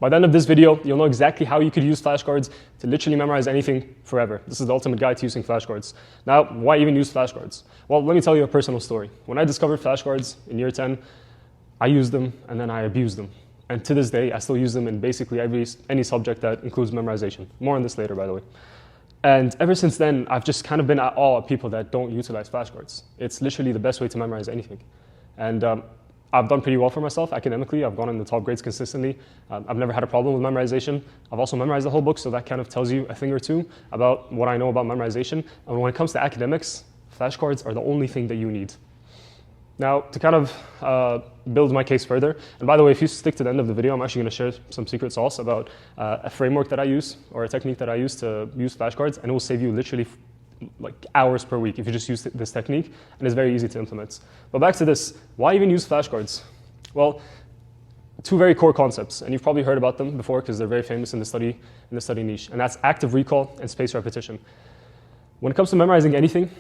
By the end of this video, you'll know exactly how you could use flashcards to literally memorize anything forever. This is the ultimate guide to using flashcards. Now, why even use flashcards? Well, let me tell you a personal story. When I discovered flashcards in year 10, I used them and then I abused them. And to this day, I still use them in basically any subject that includes memorization. More on this later, by the way. And ever since then, I've just kind of been at awe at people that don't utilize flashcards. It's literally the best way to memorize anything. And I've done pretty well for myself academically. I've gone in the top grades consistently. I've never had a problem with memorization. I've also memorized the whole book, so that kind of tells you a thing or two about what I know about memorization. And when it comes to academics, flashcards are the only thing that you need. Now, to kind of build my case further, and by the way, if you stick to the end of the video, I'm actually going to share some secret sauce about a framework that I use, or a technique that I use to use flashcards, and it will save you literally like hours per week if you just use this technique, and it's very easy to implement. But back to this, why even use flashcards? Well, two very core concepts, and you've probably heard about them before because they're very famous in the study niche, and that's active recall and spaced repetition. When it comes to memorizing anything,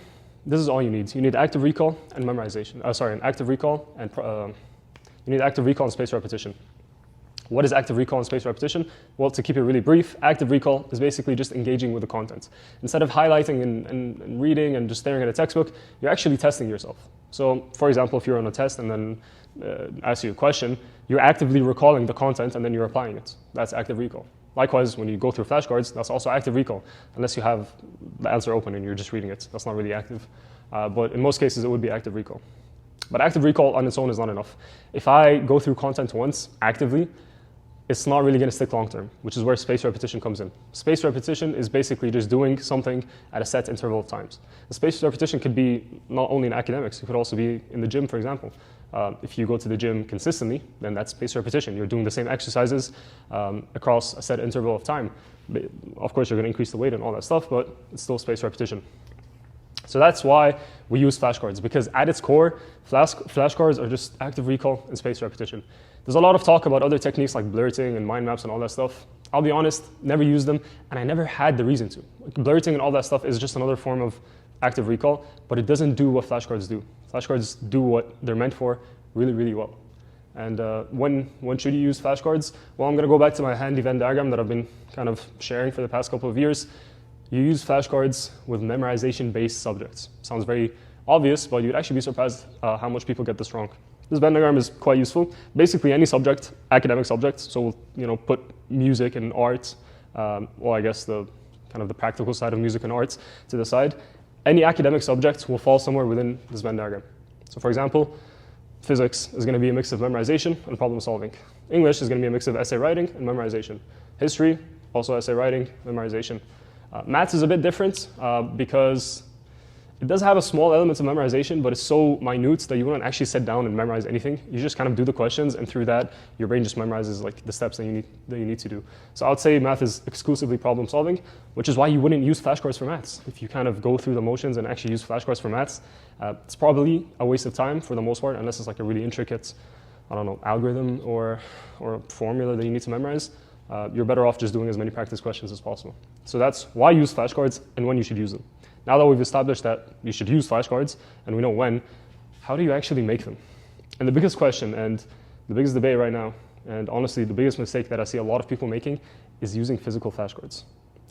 this is all you need. You need active recall and memorization. Active recall and you need active recall and spaced repetition. What is active recall and spaced repetition? Well, to keep it really brief, active recall is basically just engaging with the content. Instead of highlighting and reading and just staring at a textbook, you're actually testing yourself. So, for example, if you're on a test and then ask you a question, you're actively recalling the content and then you're applying it. That's active recall. Likewise, when you go through flashcards, that's also active recall, unless you have the answer open and you're just reading it. That's not really active. But in most cases, it would be active recall. But active recall on its own is not enough. If I go through content once actively, it's not really going to stick long term, which is where spaced repetition comes in. Spaced repetition is basically just doing something at a set interval of times. The spaced repetition could be not only in academics, it could also be in the gym, for example. If you go to the gym consistently, then that's spaced repetition. You're doing the same exercises across a set interval of time. But of course, you're going to increase the weight and all that stuff, but it's still spaced repetition. So that's why we use flashcards, because at its core, flashcards are just active recall and spaced repetition. There's a lot of talk about other techniques like blurting and mind maps and all that stuff. I'll be honest, never used them, and I never had the reason to. Like, blurting and all that stuff is just another form of active recall, but it doesn't do what flashcards do. Flashcards do what they're meant for really, really well. And when should you use flashcards? Well, I'm going to go back to my handy Venn diagram that I've been kind of sharing for the past couple of years. You use flashcards with memorization-based subjects. Sounds very obvious, but you'd actually be surprised how much people get this wrong. This Venn diagram is quite useful. Basically, any subject, academic subject, so we'll put music and art, well, I guess the kind of the practical side of music and arts to the side. Any academic subject will fall somewhere within this Venn diagram. So for example, physics is going to be a mix of memorization and problem solving. English is going to be a mix of essay writing and memorization. History, also essay writing, memorization. Maths is a bit different because it does have a small element of memorization, but it's so minute that you wouldn't actually sit down and memorize anything. You just kind of do the questions, and through that, your brain just memorizes like the steps that you need to do. So I would say math is exclusively problem solving, which is why you wouldn't use flashcards for maths. If you kind of go through the motions and actually use flashcards for maths, it's probably a waste of time for the most part, unless it's like a really intricate, I don't know, algorithm or formula that you need to memorize. You're better off just doing as many practice questions as possible. So that's why use flashcards and when you should use them. Now that we've established that you should use flashcards and we know when, how do you actually make them? And the biggest question and the biggest debate right now, and honestly the biggest mistake that I see a lot of people making, is using physical flashcards.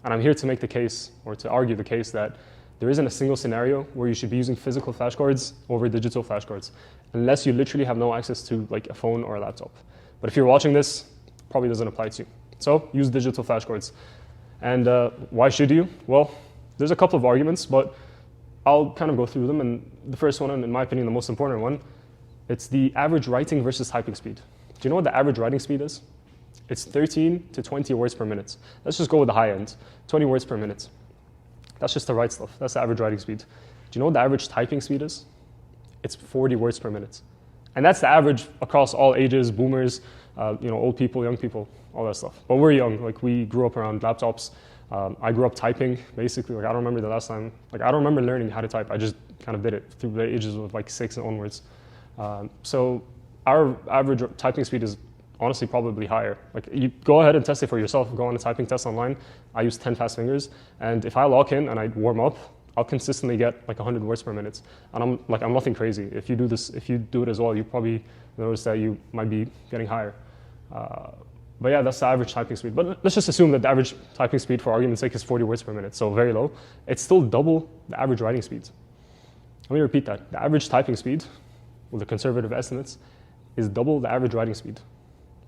And I'm here to make the case, or to argue the case, that there isn't a single scenario where you should be using physical flashcards over digital flashcards, unless you literally have no access to like a phone or a laptop. But if you're watching this, it probably doesn't apply to you. So use digital flashcards. And why should you? Well, there's a couple of arguments, but I'll kind of go through them. And the first one, and in my opinion, the most important one, it's the average writing versus typing speed. Do you know what the average writing speed is? It's 13 to 20 words per minute. Let's just go with the high end, 20 words per minute. That's just to write stuff. That's the average writing speed. Do you know what the average typing speed is? It's 40 words per minute. And that's the average across all ages, boomers, old people, young people, all that stuff. But we're young, like we grew up around laptops. I grew up typing, basically. Like I don't remember the last time, like I don't remember learning how to type. I just kind of did it through the ages of like 6 and onwards. So our average typing speed is honestly probably higher. Like you go ahead and test it for yourself. Go on a typing test online. I use 10 fast fingers, and if I lock in and I warm up, I'll consistently get like 100 words per minute. And I'm nothing crazy. If you do this, if you do it as well, you probably notice that you might be getting higher. But yeah, that's the average typing speed. But let's just assume that the average typing speed for argument's sake is 40 words per minute, so very low. It's still double the average writing speed. Let me repeat that. The average typing speed, with the conservative estimates, is double the average writing speed,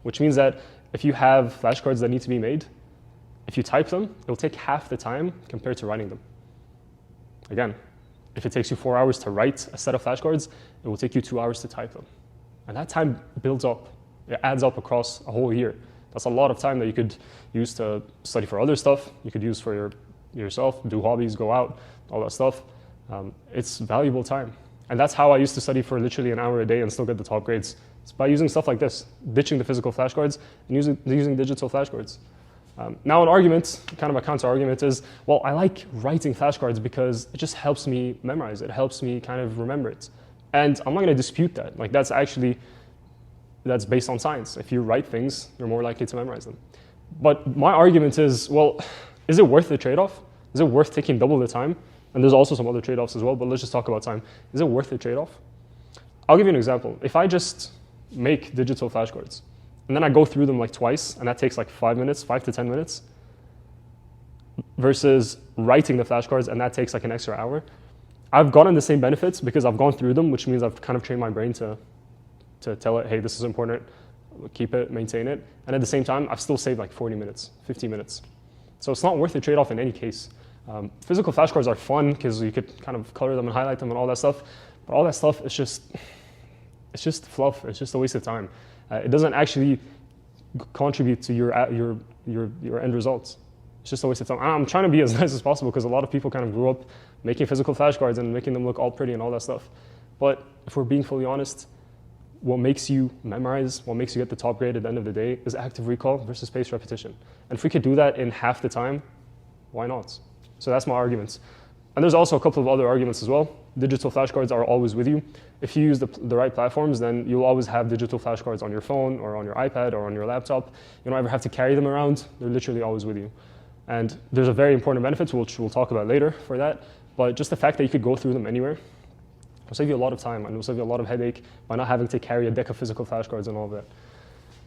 which means that if you have flashcards that need to be made, if you type them, it'll take half the time compared to writing them. Again, if it takes you 4 hours to write a set of flashcards, it will take you 2 hours to type them. And that time builds up. It adds up across a whole year. That's a lot of time that you could use to study for other stuff. You could use for yourself, do hobbies, go out, all that stuff. It's valuable time. And that's how I used to study for literally an hour a day and still get the top grades. It's by using stuff like this, ditching the physical flashcards and using digital flashcards. Now an argument, kind of a counter-argument is, well, I like writing flashcards because it just helps me memorize it. It helps me kind of remember it. And I'm not going to dispute that. Like that's based on science. If you write things, you're more likely to memorize them. But my argument is, well, is it worth the trade-off? Is it worth taking double the time? And there's also some other trade-offs as well, but let's just talk about time. Is it worth the trade-off? I'll give you an example. If I just make digital flashcards, and then I go through them like twice, and that takes like 5 minutes, 5 to 10 minutes, versus writing the flashcards, and that takes like an extra hour, I've gotten the same benefits because I've gone through them, which means I've kind of trained my brain to tell it, hey, this is important, keep it, maintain it. And at the same time, I've still saved like 40 minutes, 50 minutes. So it's not worth the trade-off in any case. Physical flashcards are fun because you could kind of color them and highlight them and all that stuff. But all that stuff is just fluff. It's just a waste of time. It doesn't actually contribute to your end results. It's just a waste of time. I'm trying to be as nice as possible because a lot of people kind of grew up making physical flashcards and making them look all pretty and all that stuff. But if we're being fully honest, what makes you memorize, what makes you get the top grade at the end of the day is active recall versus spaced repetition. And if we could do that in half the time, why not? So that's my arguments. And there's also a couple of other arguments as well. Digital flashcards are always with you. If you use the right platforms, then you'll always have digital flashcards on your phone or on your iPad or on your laptop. You don't ever have to carry them around. They're literally always with you. And there's a very important benefit, which we'll talk about later for that. But just the fact that you could go through them anywhere will save you a lot of time and will save you a lot of headache by not having to carry a deck of physical flashcards and all of that.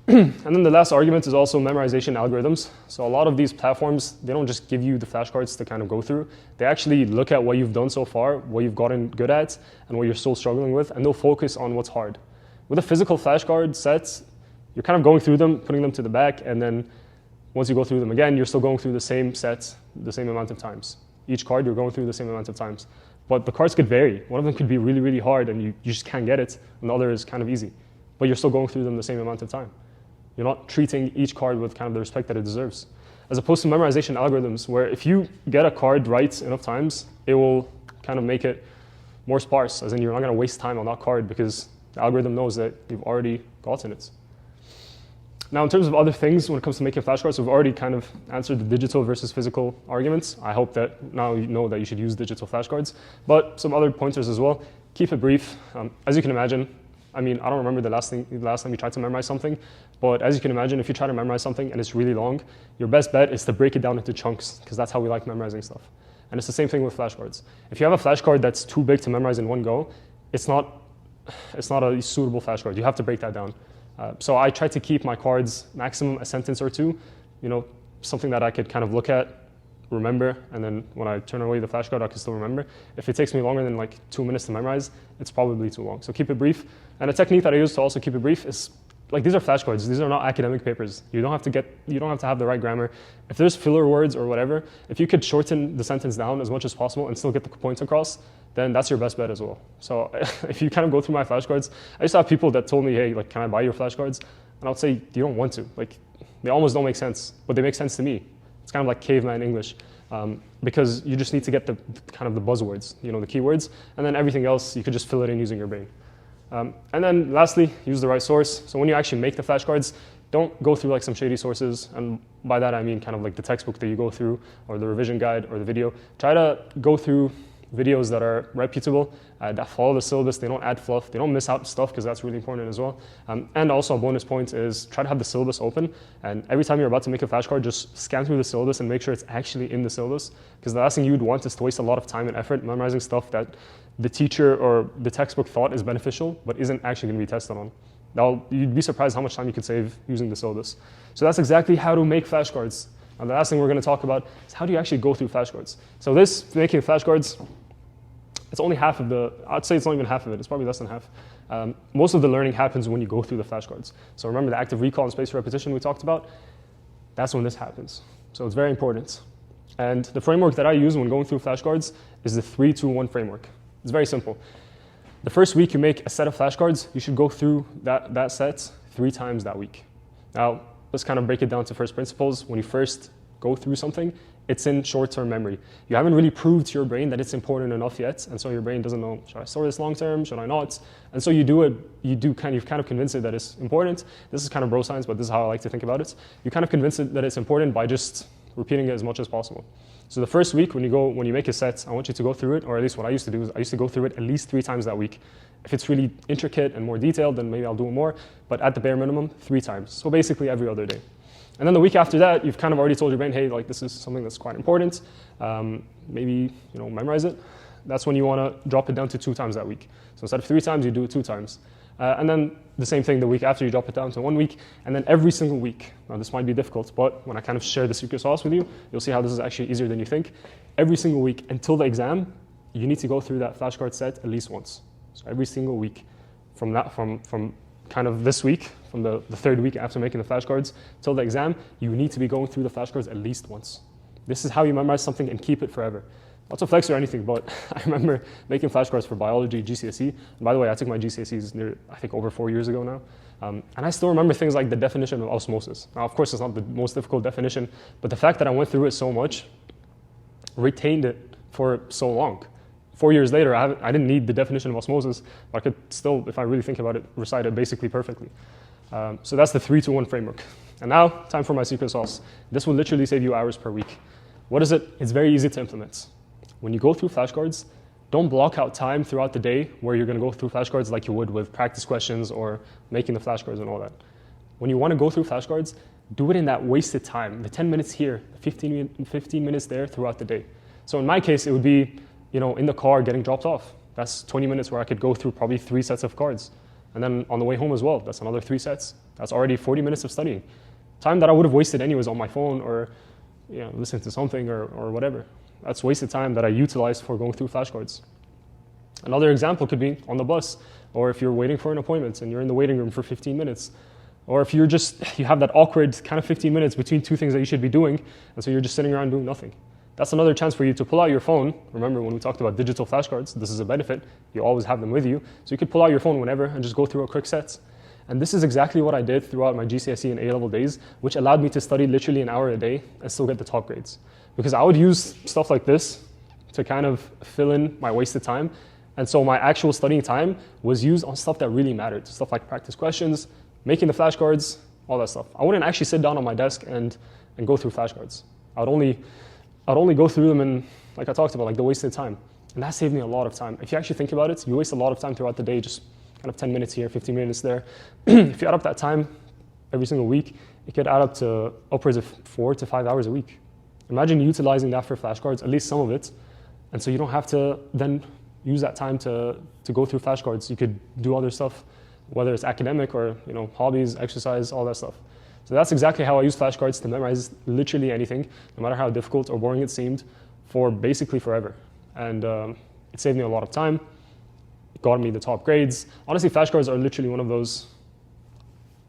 And then the last argument is also memorization algorithms. So a lot of these platforms, they don't just give you the flashcards to kind of go through. They actually look at what you've done so far, what you've gotten good at, and what you're still struggling with, and they'll focus on what's hard. With a physical flashcard sets, you're kind of going through them, putting them to the back, and then once you go through them again, you're still going through the same sets the same amount of times. Each card, you're going through the same amount of times. But the cards could vary. One of them could be really, really hard, and you just can't get it, and the other is kind of easy. But you're still going through them the same amount of time. You're not treating each card with kind of the respect that it deserves. As opposed to memorization algorithms, where if you get a card right enough times, it will kind of make it more sparse, as in you're not going to waste time on that card because the algorithm knows that you've already gotten it. Now, in terms of other things, when it comes to making flashcards, we've already kind of answered the digital versus physical arguments. I hope that now you know that you should use digital flashcards. But some other pointers as well. Keep it brief. As you can imagine, I mean, I don't remember the last time you tried to memorize something, but as you can imagine, if you try to memorize something and it's really long, your best bet is to break it down into chunks, because that's how we like memorizing stuff. And it's the same thing with flashcards. If you have a flashcard that's too big to memorize in one go, it's not a suitable flashcard. You have to break that down. So I try to keep my cards maximum a sentence or two, something that I could kind of look at, remember, and then when I turn away the flashcard, I can still remember. If it takes me longer than like 2 minutes to memorize, it's probably too long. So keep it brief. And a technique that I use to also keep it brief is, like, these are flashcards. These are not academic papers. You don't have to have the right grammar. If there's filler words or whatever, if you could shorten the sentence down as much as possible and still get the points across, then that's your best bet as well. So if you kind of go through my flashcards, I used to have people that told me, hey, like, can I buy your flashcards? And I would say, you don't want to. Like, they almost don't make sense, but they make sense to me. It's kind of like caveman English, because you just need to get the kind of the buzzwords, the keywords, and then everything else, you could just fill it in using your brain. And then lastly, use the right source. So when you actually make the flashcards, don't go through like some shady sources. And by that, I mean kind of like the textbook that you go through, or the revision guide, or the video. Try to go through videos that are reputable, that follow the syllabus. They don't add fluff. They don't miss out stuff, because that's really important as well. And also a bonus point is try to have the syllabus open. And every time you're about to make a flashcard, just scan through the syllabus and make sure it's actually in the syllabus. Because the last thing you'd want is to waste a lot of time and effort memorizing stuff that the teacher or the textbook thought is beneficial, but isn't actually going to be tested on. Now, you'd be surprised how much time you could save using the syllabus. So that's exactly how to make flashcards. And the last thing we're going to talk about is how do you actually go through flashcards. So this, making flashcards, it's only half of the, I'd say it's not even half of it, it's probably less than half. Most of the learning happens when you go through the flashcards. So remember the active recall and spaced repetition we talked about? That's when this happens. So it's very important. And the framework that I use when going through flashcards is the 3-2-1 framework. It's very simple. The first week you make a set of flashcards, you should go through that set 3 times that week. Now, let's kind of break it down to first principles. When you first go through something, it's in short-term memory. You haven't really proved to your brain that it's important enough yet, and so your brain doesn't know, should I store this long-term, should I not? And so you do it, you've kind of convinced it that it's important. This is kind of bro science, but this is how I like to think about it. You kind of convince it that it's important by just repeating it as much as possible. So the first week, when you make a set, I want you to go through it, or at least what I used to do is I used to go through it at least 3 times that week. If it's really intricate and more detailed, then maybe I'll do it more, but at the bare minimum, 3 times. So basically every other day. And then the week after that, you've kind of already told your brain, hey, like this is something that's quite important. Maybe memorize it. That's when you want to drop it down to 2 times that week. So instead of 3 times, you do it 2 times. And then the same thing the week after, you drop it down to 1 week. And then every single week, now this might be difficult, but when I kind of share the secret sauce with you, you'll see how this is actually easier than you think. Every single week until the exam, you need to go through that flashcard set at least once. So every single week from kind of this week, from the 3rd week after making the flashcards till the exam, you need to be going through the flashcards at least once. This is how you memorize something and keep it forever. Not to flex or anything, but I remember making flashcards for biology, GCSE. And by the way, I took my GCSEs I think over 4 years ago now. And I still remember things like the definition of osmosis. Now, of course, it's not the most difficult definition, but the fact that I went through it so much, retained it for so long. 4 years later, I didn't need the definition of osmosis, but I could still, if I really think about it, recite it basically perfectly. So that's the 3-2-1 framework. And now, time for my secret sauce. This will literally save you hours per week. What is it? It's very easy to implement. When you go through flashcards, don't block out time throughout the day where you're going to go through flashcards like you would with practice questions or making the flashcards and all that. When you want to go through flashcards, do it in that wasted time, the 10 minutes here, the 15 minutes there throughout the day. So in my case, it would be in the car getting dropped off. That's 20 minutes where I could go through probably 3 sets of cards. And then on the way home as well, that's another 3 sets. That's already 40 minutes of studying. Time that I would have wasted anyways on my phone or listening to something or whatever. That's wasted time that I utilized for going through flashcards. Another example could be on the bus, or if you're waiting for an appointment and you're in the waiting room for 15 minutes. Or if you have that awkward kind of 15 minutes between 2 things that you should be doing, and so you're just sitting around doing nothing. That's another chance for you to pull out your phone. Remember when we talked about digital flashcards, this is a benefit. You always have them with you. So you could pull out your phone whenever and just go through a quick set. And this is exactly what I did throughout my GCSE and A-level days, which allowed me to study literally an hour a day and still get the top grades. Because I would use stuff like this to kind of fill in my wasted time. And so my actual studying time was used on stuff that really mattered. Stuff like practice questions, making the flashcards, all that stuff. I wouldn't actually sit down on my desk and go through flashcards. I'd only go through them in, like I talked about, like the wasted time. And that saved me a lot of time. If you actually think about it, you waste a lot of time throughout the day, just kind of 10 minutes here, 15 minutes there. If you add up that time every single week, it could add up to upwards of 4 to 5 hours a week. Imagine utilizing that for flashcards, at least some of it, and so you don't have to then use that time to go through flashcards. You could do other stuff, whether it's academic or hobbies, exercise, all that stuff. So that's exactly how I use flashcards to memorize literally anything, no matter how difficult or boring it seemed, for basically forever. And it saved me a lot of time. It got me the top grades. Honestly, flashcards are literally one of those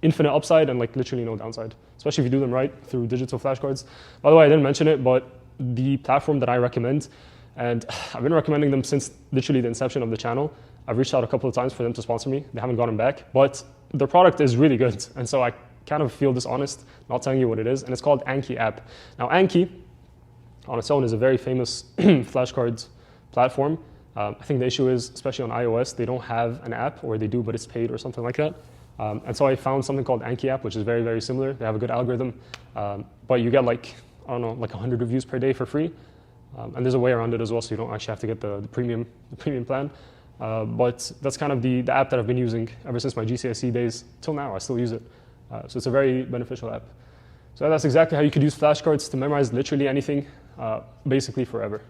infinite upside and like literally no downside, especially if you do them right through digital flashcards. By the way, I didn't mention it, but the platform that I recommend, and I've been recommending them since literally the inception of the channel. I've reached out a couple of times for them to sponsor me. They haven't gotten back, but their product is really good. And so I kind of feel dishonest not telling you what it is. And it's called Anki app. Now Anki on its own is a very famous flashcards platform. I think the issue is, especially on iOS, they don't have an app, or they do, but it's paid or something like that. And so I found something called Anki app, which is very, very similar. They have a good algorithm, but you get like 100 reviews per day for free. And there's a way around it as well, so you don't actually have to get the premium plan. But that's kind of the app that I've been using ever since my GCSE days till now. I still use it. So it's a very beneficial app. So that's exactly how you could use flashcards to memorize literally anything, basically forever.